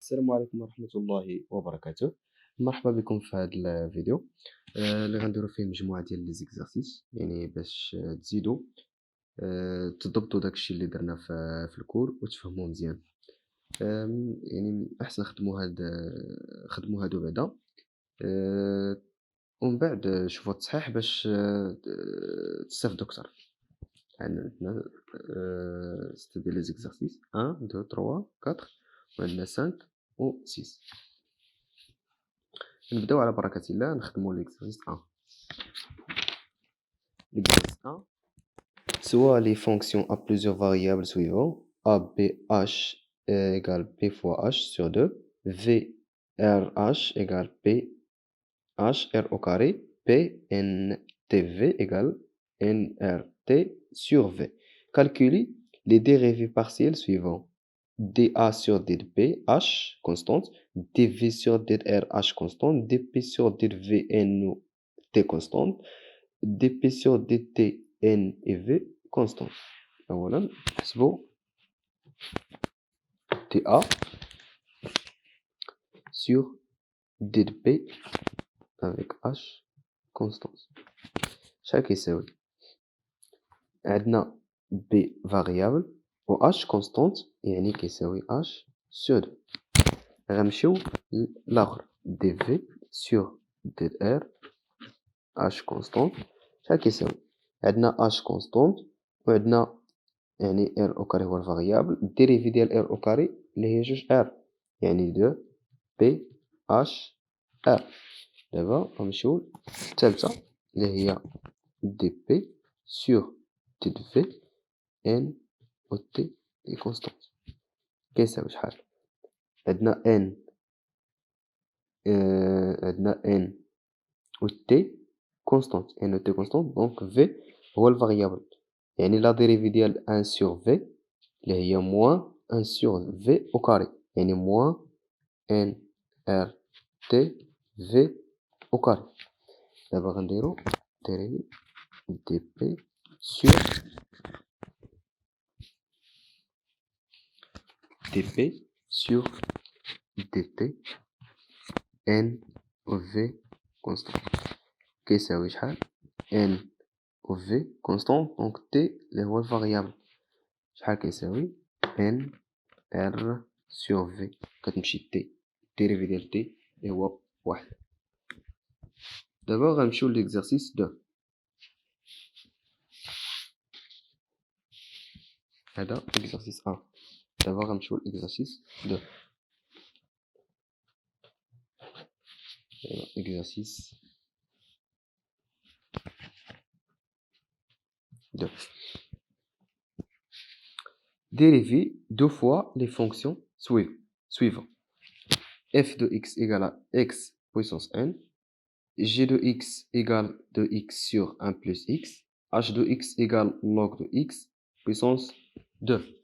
السلام عليكم ورحمة الله وبركاته. مرحبا بكم في هذا الفيديو اللي غنديرو فيه مجموعة ديال لي زيكزارسيس يعني باش تزيدو تضبطوا داكشي اللي درنا في الكور وتفهموه مزيان. يعني أحسن خدموا هادو بعدا ومن بعد شوفوا التصحيح باش تستافدوا أكثر. عندنا 6 ديال لي زيكزارسيس 1 2 3 4 وعندنا 5 و 6. نبداو على بركة الله نخدمو l'exercice 1. L'exercice 1. Soit les fonctions à plusieurs variables suivantes a b h égale p fois h sur 2, v r h égale p h r au carré, p n t v égale n r t sur v. Calculez les dérivés partiels suivants. dA sur dB h constante, dV sur dR h constante, dP sur dV n t constante, dP sur dt n et v constante. أولا نحسبو dA sur dB avec h constante. شحال كيساوي؟ عندنا b variable و h constante يعني كيساوي h sur 2. غنمشيو للاخر dV sur dR h constante شحال كيساوي؟ عندنا h constante وعندنا يعني r au carré هو الفاريابل الديريفي ديال r au carré اللي هي جوج r يعني 2 p h r. دابا غنمشيو للثالثة اللي هي dp sur dv n و t est constante كيساوي شحال؟ عندنا n و t constante n و t constante دونك v هو الفاريابل يعني لا ديريفي ديال 1 sur v اللي هي موان 1 sur v au carré يعني موان n r t v au carré. دابا غنديرو ديريفي dp sur dp sur dt n و v constante كيساوي شحال؟ n و v constante دونك t اللي هو الفاريابل شحال كيساوي؟ n r sur v كتمشي t الديريفي ديال t اللي هو 1. دابا غنمشيو ليكزارسيس 2. هذا اكزرسيس 1. دابا غنمشيو لإكزرسيس 2. exercice 2. Dérivez deux fois les fonctions suivantes. f de x égale à x puissance n, g de x égale 2x sur 1 plus x, h de x égale log de x puissance 2.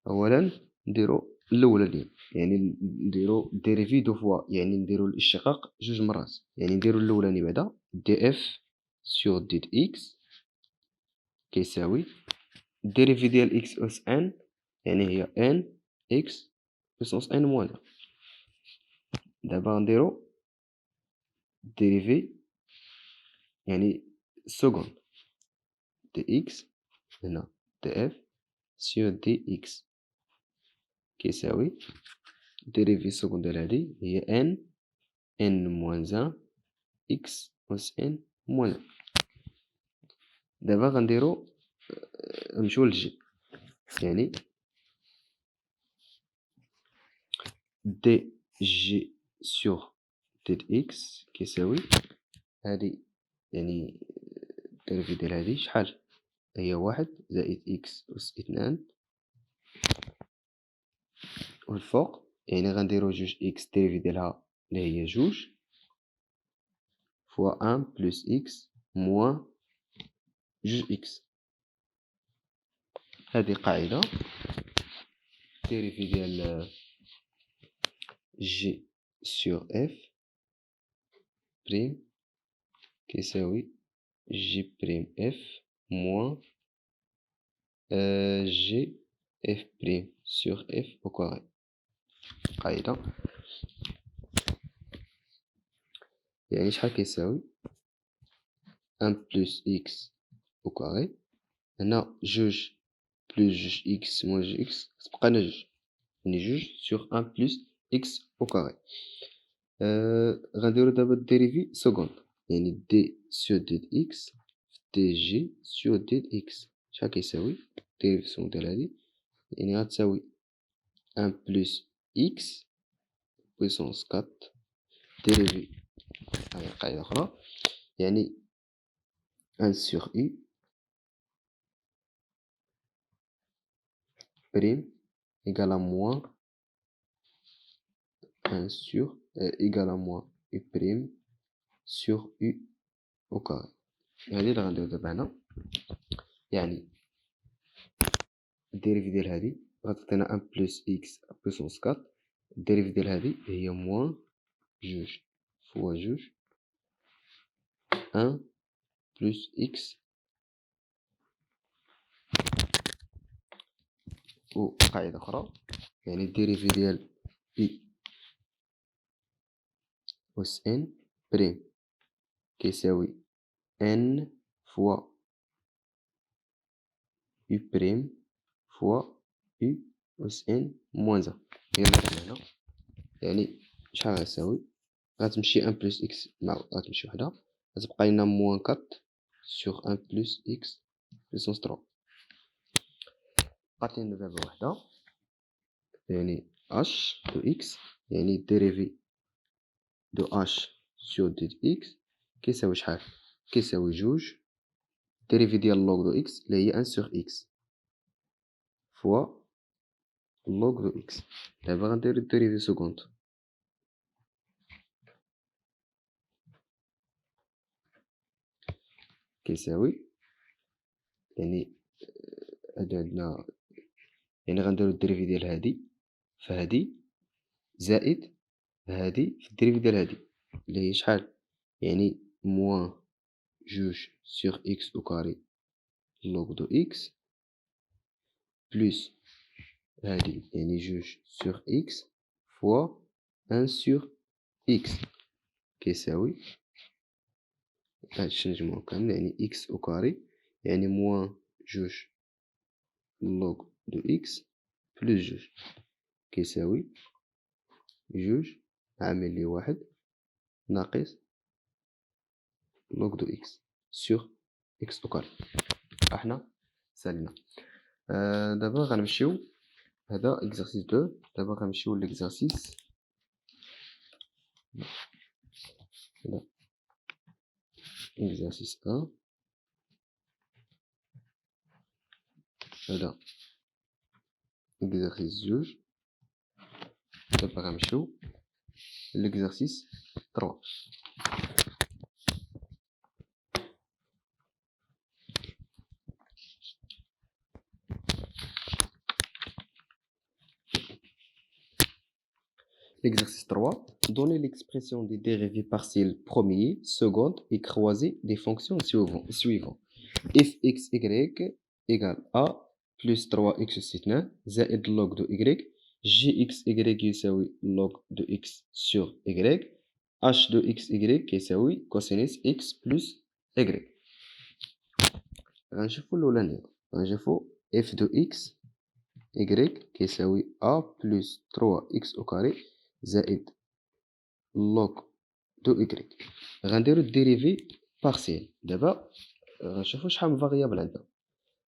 أولا نديرو الأولانية يعني نديرو ديريفي دو فوا يعني نديرو الاشتقاق جوج مرات يعني نديرو الأولاني بعدا دي اف سور دي اكس كيساوي الديريفي ديال اكس اس ان يعني هي ان اكس بويسونس ان موان 1. دابا نديرو ديريفي يعني سكوند دي اكس هنا دي اف سور دي اكس كيساوي ديريفي سكوند ديال هادي هي ان موان 1 اكس اس ان موان 1. دابا غنديرو نمشيو للجي يعني دي جي سور دي اكس كيساوي هادي يعني الديريفي ديال هادي شحال هي 1 زائد اكس أس 2 والفوق يعني غنديرو جوج اكس ديريفي ديالها اللي هي جوج فوا 1 بلس اكس موان جوج اكس. هادي قاعدة ديريفي ديال جي سور اف بريم كيساوي جي بريم اف موان جي اف بريم سور اف au carré. قاعدة. يعني شحال كيساوي 1 بلس إكس أو كاري، هنا جوج بلس جوج إكس موان جوج إكس تبقى جوج، يعني جوج سور 1 بلس إكس أو كاري. غنديرو دابا الديريفي سكوند، يعني دي سور دي د إكس في دي جي سور دي د إكس شحال كيساوي الديريفي سكوند ديال هادي، يعني غتساوي 1 بلس إكس بويسونس 4 ديريفي هاهي قاعدة أخرى، يعني 1 sur u prime égale à moins 1 sur égale à moins u prime sur u au carré. هادي اللي غنديرو دابا هنا، يعني الديريفي ديال هادي غتعطينا 1 بلس إكس بويسونس 4، الديريفي ديال هادي هي موان جوج فوا جوج 1 بلس إكس و قاعدة أخرى، يعني الديريفي ديال بي أس إن بريم كيساوي ان فوا u بريم فوا u أس إن موان 1 هي اللي درنا هنا، يعني شحال غتساوي غتمشي 1 بلس إكس مع غتمشي وحدة غتبقى لينا موان 4 سور 1 بلس إكس بويسونس 3، بقات لينا دابا وحدة يعني اش دو إكس، يعني ديريفي دو اش سور دي د إكس كيساوي شحال؟ كيساوي جوج ديريفي ديال لوغ دو إكس اللي هي 1 سور إكس فوا لوغ دو إكس. دابا غندير الديريفي سكوند، كيساوي يعني هادي عندنا، يعني غنديرو الديريفي ديال هادي في هادي زائد هادي في الديريفي ديال هادي اللي هي شحال؟ يعني موان جوج سور إكس أو كاري لوغ دو إكس بلس هادي يعني جوج سور إكس فوا 1 سور إكس كيساوي هادشي نجمعو كامل، يعني إكس أو كاري يعني موان جوج لوغ دو إكس بلس جوج كيساوي جوج عامل لي واحد ناقص لوغ دو إكس سور إكس أو كاري. حنا سالينا. دابا غنمشيو هذا إكزارسيس 2، دابا غنمشيو لإكزارسيس هنا إكزارسيس 1، هذا إكزارسيس 2، دابا غنمشيو لإكزارسيس 3. L'exercice 3. Donnez l'expression des dérivés partiels premiers, secondes et croisés des fonctions suivantes. fxy égale a plus 3x سيتنا زائد log de y gxy يساوي log de x sur y h de xy كيساوي cosinus x plus y. غنشوفو الأولانية، غنشوفو f de x y كيساوي a plus 3x au carré زائد log دو إكغيك. غنديرو الديريفي بارسيال. دابا غنشوفو شحال من فاريابل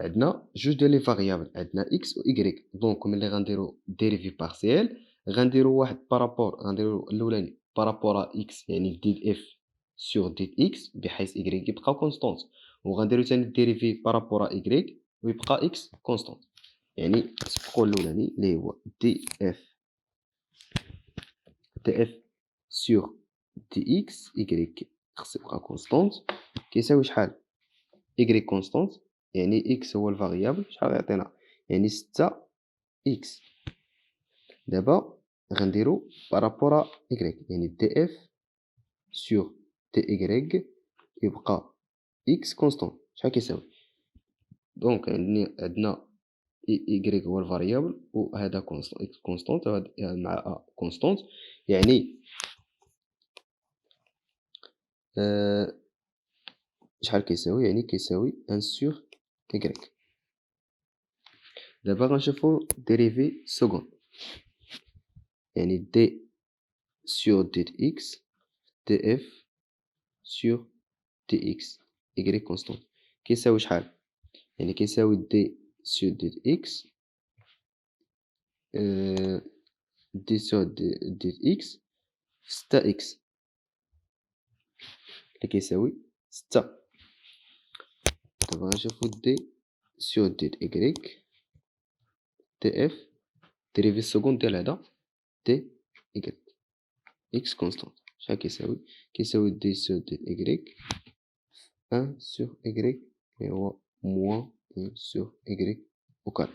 عندنا جوج ديال لي فاريابل، عندنا إكس و إكغيك، دونك ملي غنديرو ديريفي بارسيال غنديرو واحد بارابور، غنديرو الأولاني بارابور إكس يعني ديد إف سور ديد إكس بحيث إكغيك يبقاو كونستونت، و غنديرو تاني الديريفي بارابور إكغيك و يبقى إكس كونستونت، يعني تبقو الأولاني لي هو دي اف سور دي إكس إكغيك خصو يبقى كونستونت كيساوي شحال؟ إكغيك كونستونت يعني إكس هو الفاريابل، شحال غيعطينا؟ يعني 6 إكس. دابا غنديرو بارابور إكغيك يعني دي إف سور دي إكغيك يبقى إكس كونستونت شحال كيساوي؟ دونك عندنا y هو الفاريابل وهذا كونستونت مع a كونستونت، يعني شحال كيساوي؟ يعني كيساوي 1 sur y. دابا غنشوفو ديريفي سكوند، يعني دي sur ديت x df sur dx y كونستونت كيساوي شحال؟ يعني كيساوي دي sur ديت x دي sur ديت x في 6 x اللي كيساوي 6. دابا غنشوفو دي sur ديت y df ديريفي سكوند ديال هذا دي y x كونستونت شحال كيساوي؟ كيساوي دي sur ديت y 1 sur y اللي هو موان 1 sur y au carré.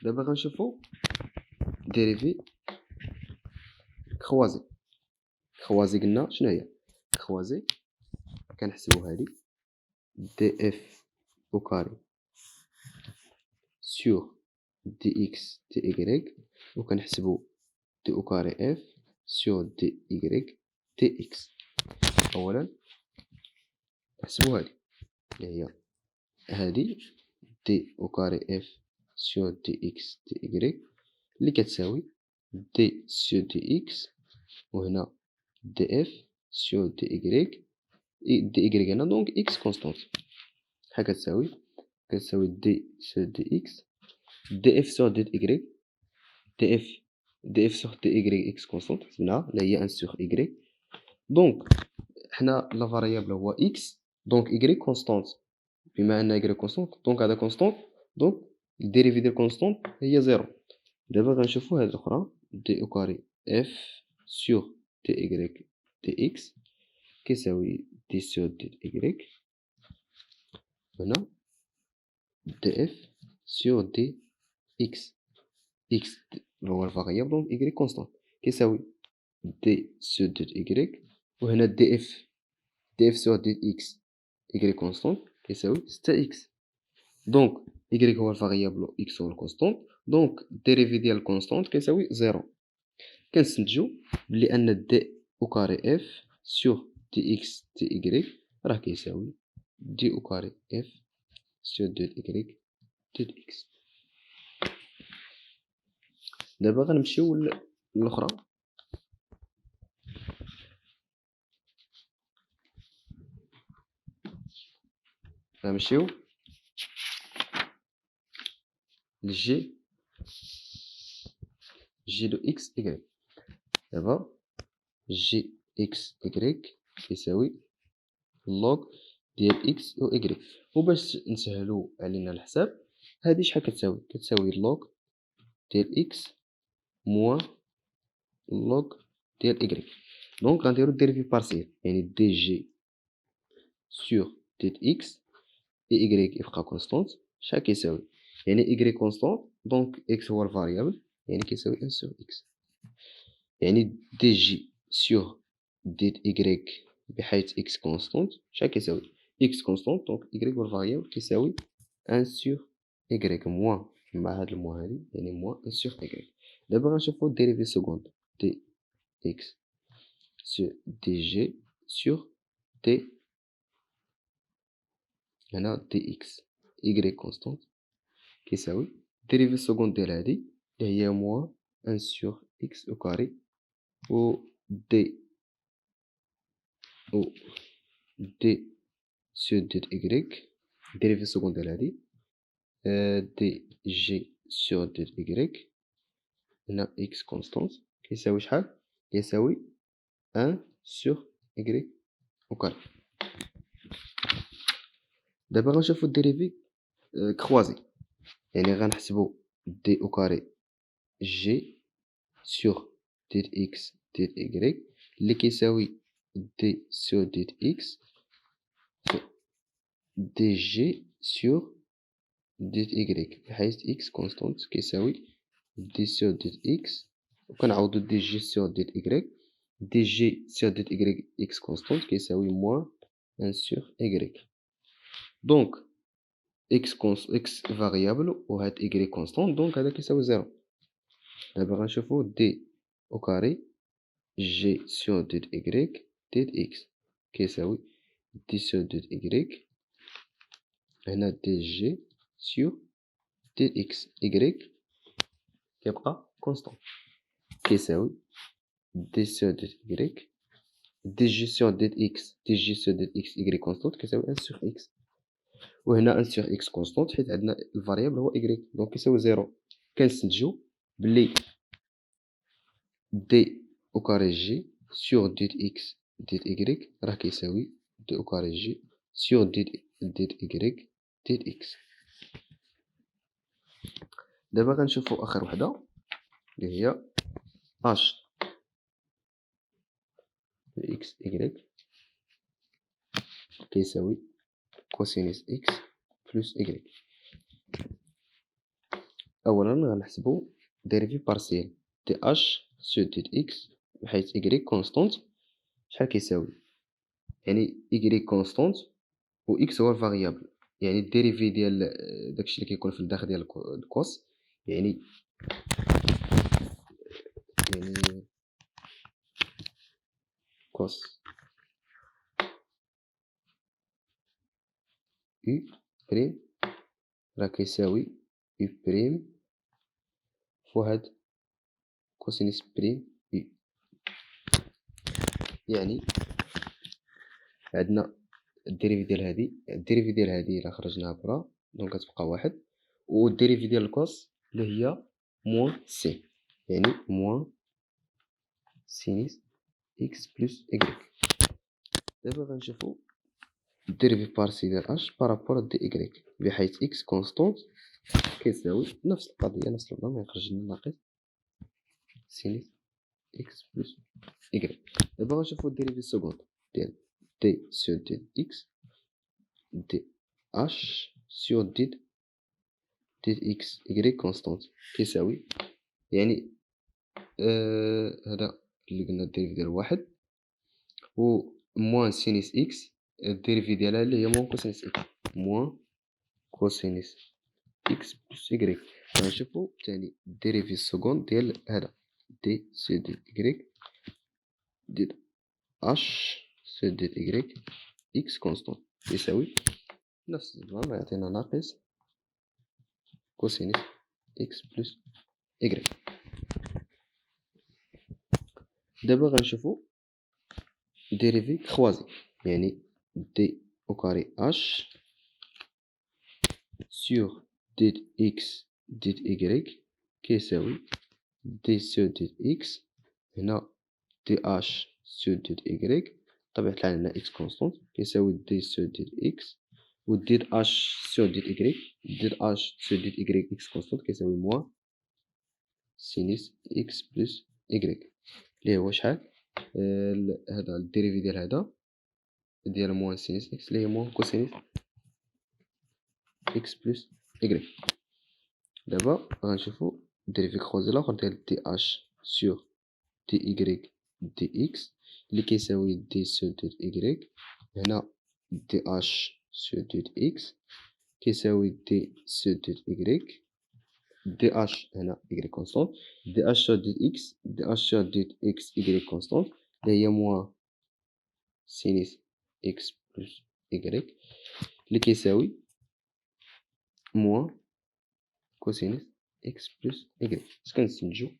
دابا غنشوفو ديريفي كروازي. كروازي قلنا شنو هي؟ كروازي كنحسبو هادي دي اف او كاري سور دي اكس دي ايكغيك، وكنحسبو دي او كاري اف سور دي ايكغيك دي اكس. اولا نحسبو هادي اللي هي هادي دي او كاري اف سور دي اكس دي ايكغيك اللي كتساوي دي سور دي اكس، وهنا دي اف سور دي ايكغيك دي ايكغيك هنا دونك اكس كونستونت شحال كتساوي؟ كتساوي دي سور دي اكس دي اف سور دي ايكغيك دي اف سور دي ايكغيك اكس كونستونت حسبناها اللي هي 1 سور ايكغيك. دونك حنا لا فاريابل هو اكس دونك ايكغيك كونستونت، بما ان ايكغيك كونستونت دونك هذا كونستونت دونك الديريفي ديال كونستونت هي زيرو. دابا غنشوفو هاد الاخرى دي او كاري اف سور دي ايكغيك دي اكس كيساوي دي سور دي ايكغيك هنا دي اف سور دي اكس اكس هو الفاريابل دونك ايكغيك كونستونت كيساوي دي سور دي ايكغيك، وهنا دي اف سور دي اكس ايكغيك كونستونت كيساوي 6 اكس. دونك ايكغيك هو الفاريابل و اكس هو الكونستونت، دونك الديريفي ديال الكونستونت كيساوي زيرو. كنستنتجو بلي ان دي او كاري اف سور دي اكس دي ايكغيك راه كيساوي دي او كاري اف سور دو ايكغيك دو اكس. دابا غنمشيو للأخرى غنمشيو لجي دو اكس ايكغيك. دابا جي اكس ايكغيك كيساوي لوغ ديال اكس و ايكغيك، وباش نسهلو علينا الحساب هادي شحال كتساوي؟ كتساوي لوغ ديال اكس موان لوغ ديال ايكغيك. دونك غنديرو ديريفي بارسيال، يعني دي جي سور ديال اكس اي ايكغيك يبقى كونستونت شحال كيساوي؟ يعني ايكغيك كونستونت دونك اكس هو الفاريابل يعني كيساوي 1 سور اكس، يعني دي جي سور ديت ايكغيك بحيث اكس كونستونت شحال كيساوي؟ اكس كونستونت دونك ايكغيك هو الفاريابل كيساوي 1 سور ايكغيك موان مع هاد الموان هادي يعني موان 1 سور ايكغيك. دابا غنشوفو ديريفي سكوند دي اكس سور دي جي سور دي هنا دي اكس ايكغيك كونستونت كيساوي ديريفي سكوند ديال هادي اللي هي موان 1 سور اكس او كاري و دي سور ديال ايكغيك ديريفي سكوند ديال هادي دي جي سور ديال ايكغيك هنا اكس كونستونت كيساوي شحال؟ كيساوي 1 سور ايكغيك او كاري. دابا غنشوفو الديريفي كروازي، يعني غنحسبو دي او كاري جي سور ديال اكس ديال ايكغيك اللي كيساوي دي سور ديال اكس في دي جي سور ديال ايكغيك بحيث اكس كونستونت كيساوي دي سور ديال اكس، وكنعوضو دي جي سور ديال ايكغيك دي جي سور ديال ايكغيك اكس كونستونت كيساوي موان 1 سور ايكغيك. دونك x فاريابل وهاد y كونستونت، دونك هذا كيساوي 0. دابا غنشوفو دي او كاري جي سور دو y ديال x كيساوي دي سور دو y، هنا دي جي سور ديال x، y كيبقى كونستونت كيساوي دي سور دو y دي جي سور ديال x دي جي سور ديال x y كونستونت كيساوي 1 سور x، وهنا 1 سور x كونستونت حيت عندنا الفاريابل هو y، دونك كيساوي 0. كنستنتجو بلي دي او كاري جي سور ديال x ديال y راه كيساوي دي او كاري جي سور ديال y ديال x. دابا غنشوفو اخر وحده اللي هي h x y كيساوي كوسينيس x بلس y. اولا غنحسبو ديريفي بارسيال دي h سور ديال x بحيث y كونستونت شحال كيساوي، يعني y كونستونت و x هو الفاريابل، يعني الديريفي ديال داكشي اللي كيكون في الداخل ديال الكوس، يعني كوس u بريم راه كيساوي u بريم فواحد كوسينيس بريم u، يعني عندنا الديريفي ديال هادي الا خرجناها برا دونك كتبقى واحد، والديريفي ديال الكوس اللي هي موان سي، يعني موان سينيس x بلس y. دابا غنشوفو الديريفي بارسي ديال h بارابور دي y بحيث x كونستونت كيساوي نفس القضية نفس النظام، يخرج لنا ناقص سينيس x بلس y. دابا غنشوفو الديريفي السكوند ديال دي سور ديال x دي h سور ديال x y كونستونت كيساوي، يعني هذا اللي قلنا الديريفي ديال واحد و موان سينيس x الديريفي ديالها اللي هي موان كوسينيس x، موان كوسينيس x بلس y. غنشوفو تاني الديريفي السكوند ديال هذا دي سور ديال y ديال h سور ديال y x كونستونت يساوي نفس النظام، يعطينا ناقص كوسينيس x بلس y. دابا غنشوفو ديريفي كروازي، يعني دي او كاري h سور ديال x ديال y كيساوي دي سور ديال x، هنا دي h سور ديال y بطبيعة الحال عندنا x كونستونت كيساوي دي سور ديال x و ديال h سور ديال y ديال h سور ديال y x كونستونت كيساوي موان سينيس x بلس y اللي هو شحال هذا الديريفي ديال هذا ديال موان سينيس x اللي هي موان كوسينيس x بلس y. دابا غنشوفو الديريفي كروزي الاخر ديال دي h سور دي y دي x اللي كيساوي دي سور ديال y، هنا دي h سور ديال x كيساوي دي سور ديال y دي h هنا y كونستونت دي h سور ديال x دي h سور ديال x y كونستونت اللي هي موان سينيس x بلس y اللي كيساوي موان كوسينيس x بلس y. اش كنستنتجو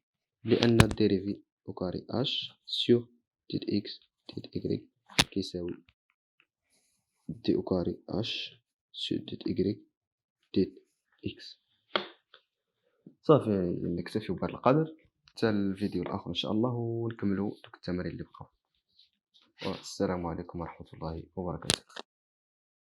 بأن الديريفي او كاري h سور ديال x ديال y كيساوي دي او كاري h سور ديال y ديال x. صافي نكتفي بهذا القدر حتى الفيديو الاخر ان شاء الله ونكملوا دوك التمارين اللي بقاو. والسلام عليكم ورحمه الله وبركاته.